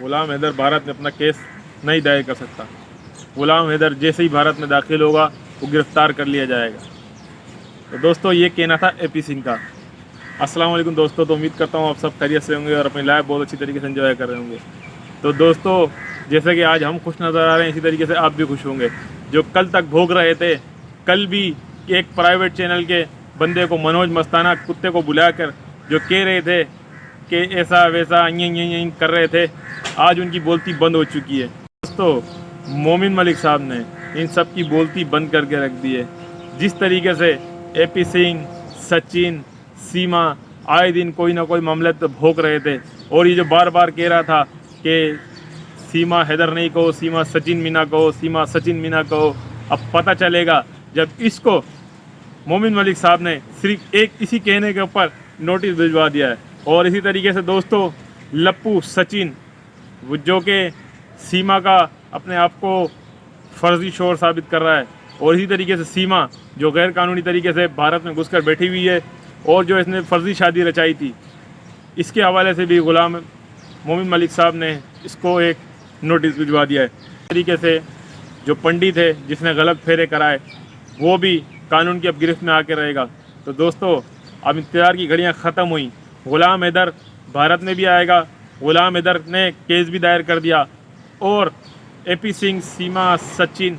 गुलाम हैदर भारत में अपना केस नहीं दायर कर सकता। गुलाम हैदर जैसे ही भारत में दाखिल होगा वो गिरफ़्तार कर लिया जाएगा। तो दोस्तों ये कहना था AP सिंह का। अस्सलाम वालेकुम दोस्तों। तो उम्मीद करता हूँ आप सब खैरियत से होंगे और अपनी लाइफ बहुत अच्छी तरीके से एंजॉय कर रहे होंगे। तो दोस्तों जैसे कि आज हम खुश नज़र आ रहे हैं, इसी तरीके से आप भी खुश होंगे। जो कल तक भोग रहे थे, कल भी एक प्राइवेट चैनल के बंदे को, मनोज मस्ताना कुत्ते को बुलाकर जो कह रहे थे कि ऐसा वैसा यं कर रहे थे, आज उनकी बोलती बंद हो चुकी है। दोस्तों मोमिन मलिक साहब ने इन सब की बोलती बंद करके रख दी है। जिस तरीके से AP सिंह, सचिन, सीमा आए दिन कोई ना कोई मामले तो भोग रहे थे, और ये जो बार बार कह रहा था कि सीमा हैदर नहीं कहो, सीमा सचिन मीना कहो, सीमा सचिन मीना कहो, अब पता चलेगा जब इसको मोमिन मलिक साहब ने सिर्फ एक इसी कहने के ऊपर नोटिस भिजवा दिया है। और इसी तरीके से दोस्तों लप्पू सचिन, वो जो कि सीमा का अपने आप को फर्जी शोर साबित कर रहा है, और इसी तरीके से सीमा जो गैर कानूनी तरीके से भारत में घुसकर बैठी हुई है और जो इसने फर्जी शादी रचाई थी, इसके हवाले से भी गुलाम मोमिन मलिक साहब ने इसको एक नोटिस भिजवा दिया है। इस तरीके से जो पंडित है जिसने गलत फेरे कराए वो भी कानून की अब गिरफ्त में आके रहेगा। तो दोस्तों अब इंतज़ार की घड़ियां ख़त्म हुई। गुलाम हैदर भारत में भी आएगा। गुलाम हैदर ने केस भी दायर कर दिया, और AP सिंह, सीमा, सचिन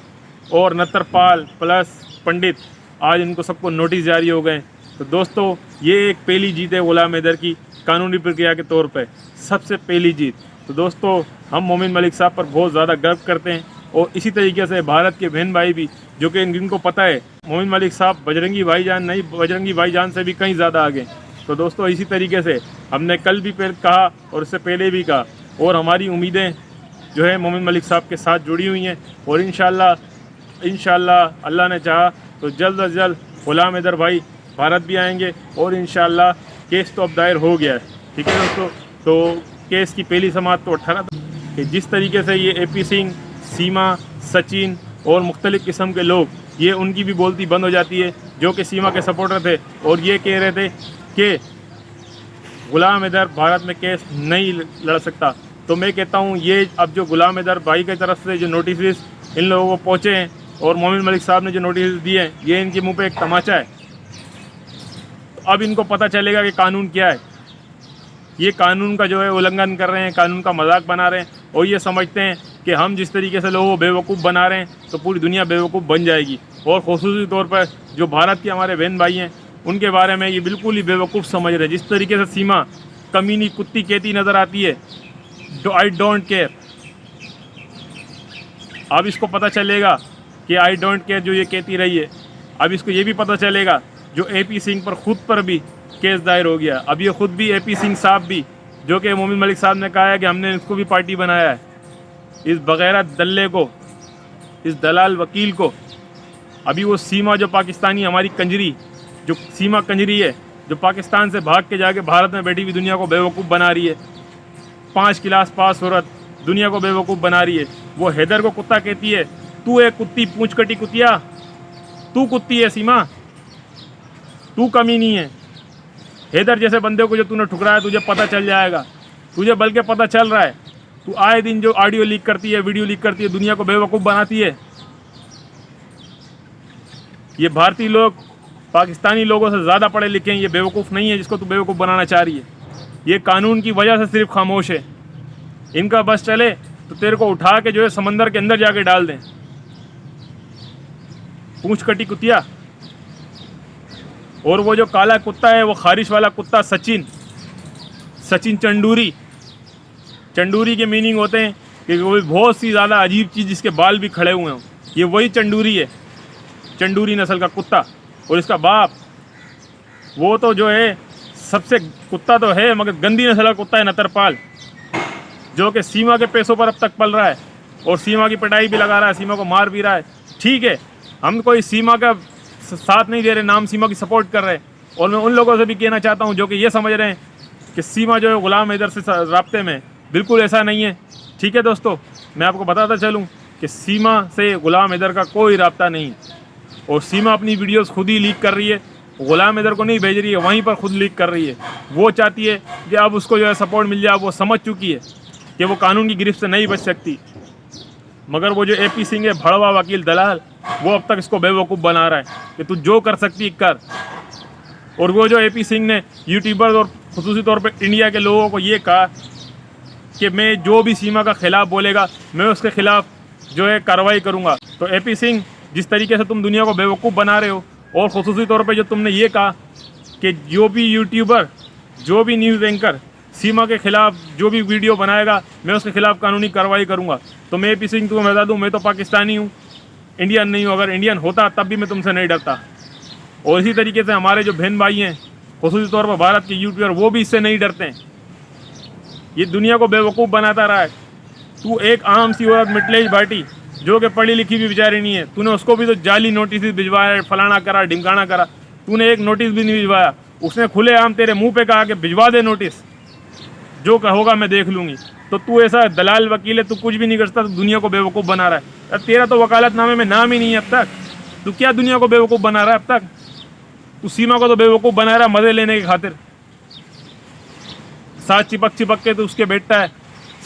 और नत्रपाल प्लस पंडित, आज इनको सबको नोटिस जारी हो गए। तो दोस्तों ये एक पहली जीत है गुलाम हैदर की कानूनी प्रक्रिया के तौर पे, सबसे पहली जीत। तो दोस्तों हम मोमिन मलिक साहब पर बहुत ज़्यादा गर्व करते हैं, और इसी तरीके से भारत के बहन भाई भी, जो कि जिनको पता है मोमिन मलिक साहब बजरंगी भाईजान नहीं, बजरंगी भाईजान से भी कहीं ज़्यादा आगे। तो दोस्तों इसी तरीके से हमने कल भी कहा और इससे पहले भी कहा, और हमारी उम्मीदें जो है मोमिन मलिक साहब के साथ जुड़ी हुई हैं, और इंशाल्लाह अल्लाह ने चाहा तो जल्द अज जल्द गुलाम हैदर भाई भारत भी आएंगे, और इंशाल्लाह केस तो अब दायर हो गया है। ठीक है दोस्तों, तो केस की पहली समाअत तो 18 कि जिस तरीके से ये AP सिंह, सीमा, सचिन और मुख्तलिफ़ किस्म के लोग, ये उनकी भी बोलती बंद हो जाती है, जो कि सीमा के सपोर्टर थे और ये कह रहे थे कि गुलाम हैदर भारत में केस नहीं लड़ सकता। तो मैं कहता हूँ ये अब जो गुलाम हैदर भाई की तरफ से जो नोटिस इन लोगों को पहुँचे हैं और मोमिन मलिक साहब ने जो नोटिस दिए हैं, ये इनके मुँह पे एक तमाचा है। तो अब इनको पता चलेगा कि कानून क्या है। ये कानून का जो है उल्लंघन कर रहे हैं, कानून का मजाक बना रहे हैं, और ये समझते हैं कि हम जिस तरीके से लोगों को बेवकूफ़ बना रहे हैं तो पूरी दुनिया बेवकूफ़ बन जाएगी। और ख़ुसूसी तौर पर जो भारत के हमारे बहन भाई हैं उनके बारे में ये बिल्कुल ही बेवकूफ़ समझ रहे हैं। जिस तरीके से सीमा कमीनी कुत्ती कहती नज़र आती है, आई डोंट केयर, अब इसको पता चलेगा कि आई डोंट केयर जो ये कहती रही है, अब इसको ये भी पता चलेगा जो AP सिंह पर खुद पर भी केस दायर हो गया। अब ये खुद भी AP सिंह साहब भी, जो कि मोमिन मलिक साहब ने कहा है कि हमने इसको भी पार्टी बनाया है, इस बगैरत दल्ले को, इस दलाल वकील को। अभी वो सीमा जो पाकिस्तानी हमारी कंजरी, जो सीमा कंजरी है, जो पाकिस्तान से भाग के जाके भारत में बैठी हुई दुनिया को बेवकूफ़ बना रही है, 5 क्लास पास औरत दुनिया को बेवकूफ़ बना रही है, वो हैदर को कुत्ता कहती है। तू एक कुत्ती, पूंछ कटी कुतिया, तू कुत्ती है सीमा, तू कमी नहीं है। हैदर जैसे बंदे को जो तूने ठुकराया तुझे पता चल जाएगा, तुझे बल्कि पता चल रहा है। तू आए दिन जो ऑडियो लीक करती है, वीडियो लीक करती है, दुनिया को बेवकूफ़ बनाती है। ये भारतीय लोग पाकिस्तानी लोगों से ज़्यादा पढ़े लिखे हैं, ये बेवकूफ़ नहीं है जिसको तू बेवकूफ़ बनाना चाह रही है। ये कानून की वजह से सिर्फ खामोश है। इनका बस चले तो तेरे को उठा के जो है समंदर के अंदर जाके डाल दें। पूंछ कटी कुतिया। और वो जो काला कुत्ता है, वो खारिश वाला कुत्ता सचिन चंडूरी के मीनिंग होते हैं कि वो बहुत सी ज़्यादा अजीब चीज़ जिसके बाल भी खड़े हुए हों, ये वही चंडूरी है, चंडूरी नस्ल का कुत्ता। और इसका बाप वो तो जो है सबसे कुत्ता तो है मगर गंदी नस्ल का कुत्ता है, नत्रपाल, जो कि सीमा के पैसों पर अब तक पल रहा है और सीमा की पिटाई भी लगा रहा है, सीमा को मार भी रहा है। ठीक है, हम कोई सीमा का साथ नहीं दे रहे, नाम सीमा की सपोर्ट कर रहे हैं। और मैं उन लोगों से भी कहना चाहता हूं जो कि ये समझ रहे हैं कि सीमा जो है गुलाम हैदर से राब्ते में, बिल्कुल ऐसा नहीं है। ठीक है दोस्तों, मैं आपको बताता चलूं कि सीमा से गुलाम हैदर का कोई राब्ता नहीं, और सीमा अपनी वीडियोस खुद ही लीक कर रही है, गुलाम हैदर को नहीं भेज रही है, वहीं पर खुद लीक कर रही है। वो चाहती है कि अब उसको जो है सपोर्ट मिल जाए, वो समझ चुकी है कि वो कानून की गिरफ्त से नहीं बच सकती, मगर वो जो AP सिंह है, भड़वा वकील दलाल, वो अब तक इसको बेवकूफ़ बना रहा है कि तू जो कर सकती कर। और वो जो AP सिंह ने यूट्यूबर्स और ख़ुसूसी तौर पे इंडिया के लोगों को ये कहा कि मैं जो भी सीमा का खिलाफ बोलेगा मैं उसके खिलाफ जो है कार्रवाई करूँगा। तो AP सिंह, जिस तरीके से तुम दुनिया को बेवकूफ़ बना रहे हो, और ख़ुसूसी तौर पे जो तुमने ये कहा कि जो भी यूट्यूबर, जो भी न्यूज़ एंकर सीमा के ख़िलाफ़ जो भी वीडियो बनाएगा मैं उसके खिलाफ़ कानूनी कार्रवाई करूँगा, तो मैं AP सिंह तुम्हें बता दूँ, मैं तो पाकिस्तानी हूँ, इंडियन नहीं हूँ। अगर इंडियन होता तब भी मैं तुमसे नहीं डरता। और इसी तरीके से हमारे जो बहन भाई हैं ख़ुसूसी तौर पर भारत के यूट्यूबर, वो भी इससे नहीं डरते हैं। ये दुनिया को बेवकूफ़ बनाता रहा है। तू एक आम सी औरत मिथिलेश भाटी, जो कि पढ़ी लिखी भी बेचारी नहीं है, तूने उसको भी तो जाली नोटिस भिजवाया, फलाना करा ढिमकाना करा, तूने एक नोटिस भी नहीं भिजवाया। उसने खुले आम तेरे मुंह पे कहा कि भिजवा दे नोटिस, जो होगा मैं देख लूँगी। तो तू ऐसा दलाल वकील है, तू कुछ भी नहीं कर सकता, तो दुनिया को बेवकूफ़ बना रहा है। अब तेरा तो वकालतनामे में नाम ही नहीं है अब तक, तू क्या दुनिया को बेवकूफ़ बना रहा है अब तक? तू सीमा को तो बेवकूफ़ बना रहा है मज़े लेने की खातिर। साथ चिपक के तो उसके बैठता है,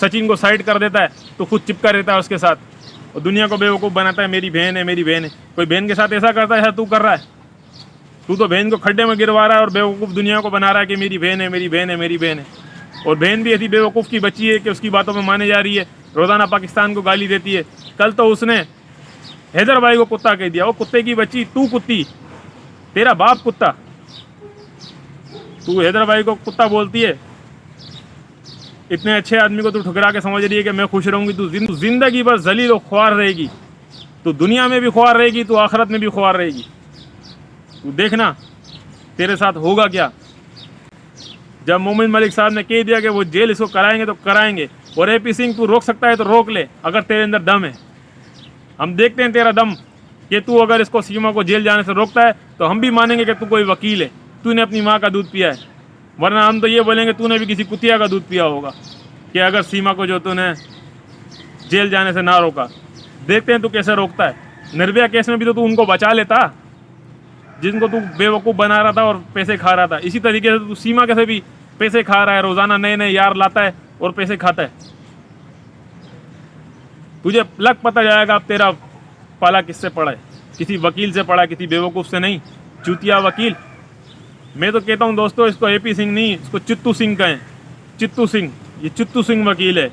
सचिन को साइड कर देता है, तो खुद चिपका रहता है उसके साथ, और दुनिया को बेवकूफ़ बनाता है। मेरी बहन है, मेरी बहन है। कोई बहन के साथ ऐसा करता है ऐसा तू कर रहा है? तू तो बहन को खड्डे में गिरवा रहा है और बेवकूफ़ दुनिया को बना रहा है कि मेरी बहन है, मेरी बहन है, मेरी बहन है। और बहन भी ऐसी बेवकूफ़ की बच्ची है कि उसकी बातों में माने जा रही है, रोज़ाना पाकिस्तान को गाली देती है। कल तो उसने हैदर भाई को कुत्ता कह दिया। वो कुत्ते की बच्ची, तू कुत्ती, तेरा बाप कुत्ता, तू हैदर भाई को कुत्ता बोलती है। इतने अच्छे आदमी को तू ठुकरा के समझ रही है कि मैं खुश रहूँगी। तू जिंदगी भर जलील और ख्वार रहेगी। तू दुनिया में भी ख्वार रहेगी, तू आखिरत में भी ख्वार रहेगी। तू देखना तेरे साथ होगा क्या। जब मोमिन मलिक साहब ने कह दिया कि वो जेल इसको कराएंगे तो कराएंगे, और AP सिंह तू रोक सकता है तो रोक ले, अगर तेरे अंदर दम है। हम देखते हैं तेरा दम, कि तू अगर इसको सीमा को जेल जाने से रोकता है तो हम भी मानेंगे कि तू कोई वकील है, तूने अपनी माँ का दूध पिया है। वरना हम तो ये बोलेंगे तूने भी किसी कुतिया का दूध पिया होगा, कि अगर सीमा को जो तूने जेल जाने से ना रोका। देखते हैं तू कैसे रोकता है। निर्भया केस में भी तो तू उनको बचा लेता जिनको तू बेवकूफ़ बना रहा था और पैसे खा रहा था। इसी तरीके से तू सीमा के से भी पैसे खा रहा है, रोज़ाना नए नए यार लाता है और पैसे खाता है। तुझे लग पता जाएगा अब तेरा पाला किससे पड़ा है। किसी वकील से पड़ा, किसी बेवकूफ़ से नहीं। चूतिया वकील। मैं तो कहता हूँ दोस्तों, इसको AP सिंह नहीं, इसको चित्तू सिंह कहें। चित्तू सिंह, ये चित्तू सिंह वकील है।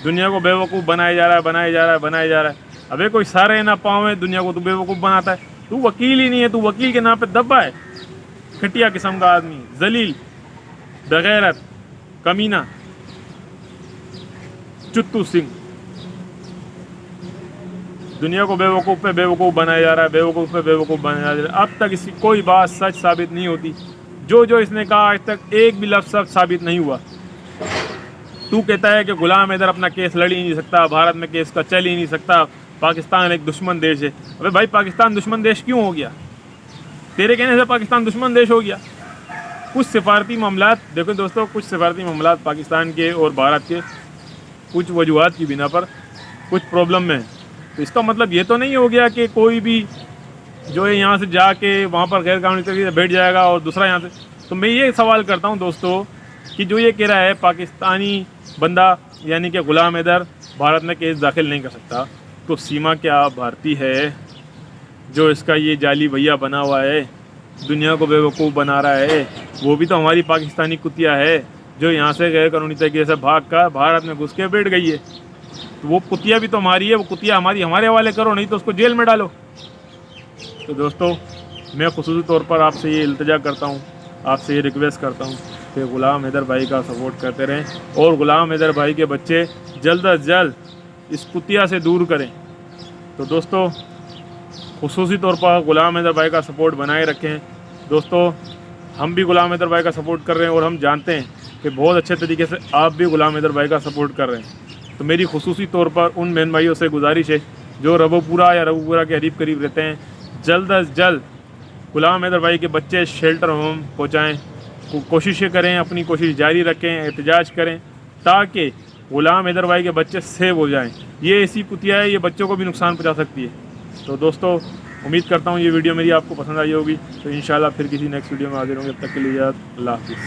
दुनिया को बेवकूफ़ बनाया जा रहा है, बनाया जा रहा है, बनाया जा रहा है। अबे कोई सारे ना पाँव है, दुनिया को तू बेवकूफ़ बनाता है। तू वकील ही नहीं है, तू वकील के नाम पे दब्बा है। खटिया किस्म का आदमी, जलील, बेगैरत, कमीना, चित्तू सिंह। दुनिया को बेवकूफ़ पे बेवकूफ़ बनाया जा रहा है, बेवकूफ़ पे बेवकूफ़ बनाया जा रहा है। अब तक इसकी कोई बात सच साबित नहीं होती। जो जो इसने कहा आज तक एक भी लफ्ज़ सच साबित नहीं हुआ। तू कहता है कि गुलाम हैदर अपना केस लड़ ही नहीं सकता, भारत में केस का चल ही नहीं सकता, पाकिस्तान एक दुश्मन देश है। अबे भाई, पाकिस्तान दुश्मन देश क्यों हो गया? तेरे कहने से पाकिस्तान दुश्मन देश हो गया? कुछ सिफारती मामलात, देखो दोस्तों, कुछ सिफारती मामलात पाकिस्तान के और भारत के कुछ वजूहात की बिना पर कुछ प्रॉब्लम में है। तो इसका मतलब ये तो नहीं हो गया कि कोई भी जो है यहाँ से जाके वहाँ पर गैर कानूनी तरीके से बैठ जाएगा और दूसरा यहाँ से। तो मैं ये सवाल करता हूँ दोस्तों कि जो ये कह रहा है पाकिस्तानी बंदा यानी कि गुलाम हैदर भारत में केस दाखिल नहीं कर सकता, तो सीमा क्या भारतीय है जो इसका ये जाली भैया बना हुआ है, दुनिया को बेवकूफ़ बना रहा है? वो भी तो हमारी पाकिस्तानी कुतिया है जो यहाँ से गैर कानूनी तरीके से भाग कर भारत में घुस के बैठ गई है। तो वो कुतिया भी तो हमारी है, वो कुतिया हमारी, हमारे हवाले करो, नहीं तो उसको जेल में डालो। तो दोस्तों, मैं खुसूसी तौर पर आपसे ये इल्तिजा करता हूँ, आपसे ये रिक्वेस्ट करता हूँ कि गुलाम हैदर भाई का सपोर्ट करते रहें और गुलाम हैदर भाई के बच्चे जल्द अज जल्द इस कुतिया से दूर करें। तो दोस्तों, खुसूसी तौर पर गुलाम हैदर भाई का सपोर्ट बनाए रखें। दोस्तों, हम भी गुलाम हैदर भाई का सपोर्ट कर रहे हैं और हम जानते हैं कि बहुत अच्छे तरीके से आप भी गुलाम हैदर भाई का सपोर्ट कर रहे हैं। तो मेरी खुसूसी तौर पर उन बहन भाइयों से गुजारिश है जो रबोपुरा या रबोपुरा के करीब करीब रहते हैं, जल्द अज जल्द गुलाम हैदर भाई के बच्चे शेल्टर होम पहुँचाएँ। कोशिशें करें, अपनी कोशिश जारी रखें, एहतजाज करें ताकि गुलाम हैदर भाई के बच्चे सेव हो जाएं। ये ऐसी कुतिया है, ये बच्चों को भी नुकसान पहुंचा सकती है। तो दोस्तों, उम्मीद करता हूँ ये वीडियो मेरी आपको पसंद आई होगी। तो इंशाल्लाह फिर किसी नेक्स्ट वीडियो में हाजिर होंगे। तब तक के लिए अल्लाह हाफ़िज़।